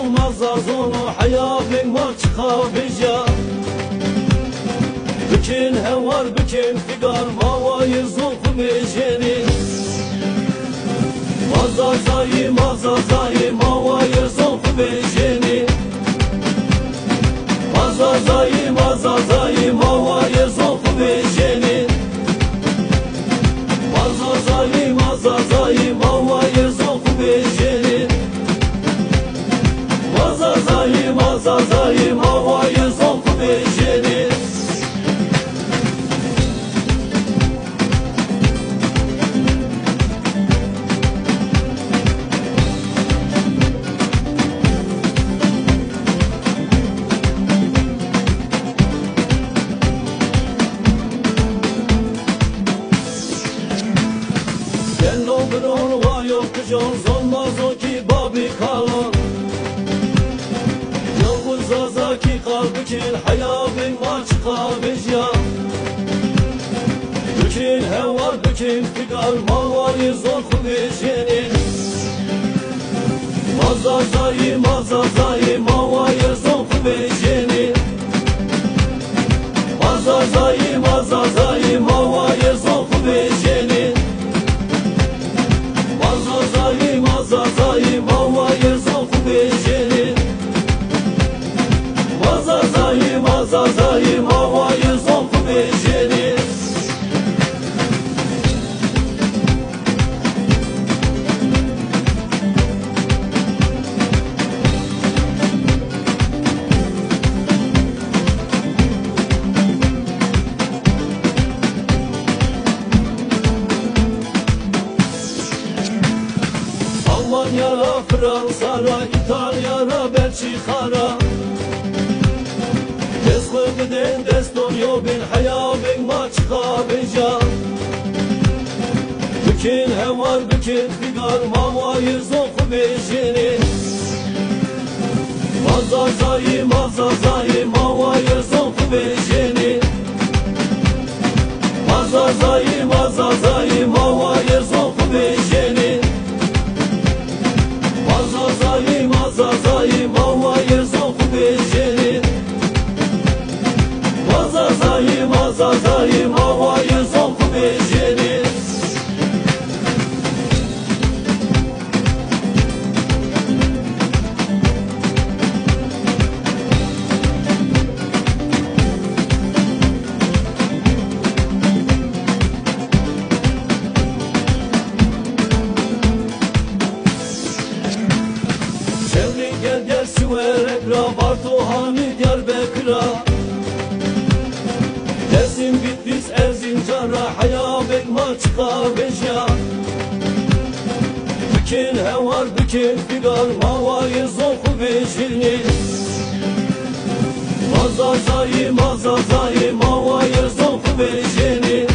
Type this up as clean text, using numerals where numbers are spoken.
مزازون حيابك ما تخافجا بكين هوار بكين فقار ما ويزوق بجيني مزازاي مزازاي ما ويزوق بجيني مزازاي مزازاي ما ويزوق بجيني مزازاي مزازاي ما ويزوق بجيني مزازاي مزازاي ما ويزوق بجيني برون وایو کجان زنمازو کی بابی کالون یوگل زازا کی قلب کن حیابین ما چقابش یا بکن هوار بکن فقال ماواری زن خوبیشینی مزازایی مزازایی ماواری زن خوبیشینی مزازایی مزازایی ماواری زن خوبیشینی مزازایی مزازایی ماوای زوق بجنی مزازایی مزازایی ماوای زوق بجنی Almanya'ra, Fransa'ra, İtalya'ra, Belçika'ra Desmögden deston yobin hayabin maçka beja Bütün hevar bütün figar mavayı zoku bejini Mazazayı mazazayı mavayı zoku bejini Mazazayı mazazayı mavayı zoku bejini Mazazayı mazazayı mavayı zoku bejeni Mazazayı mazazayı mavayı zoku bejeni Gel gel Süverekra, Bartohani, Diyarbakır'a Dersim Bitlis, Erzincan'a, Hayabek, Maçka, Beja Bütün hevar, bütün figar, mavayı zoku bejini Mazazayı, mazazayı, mavayı zoku bejini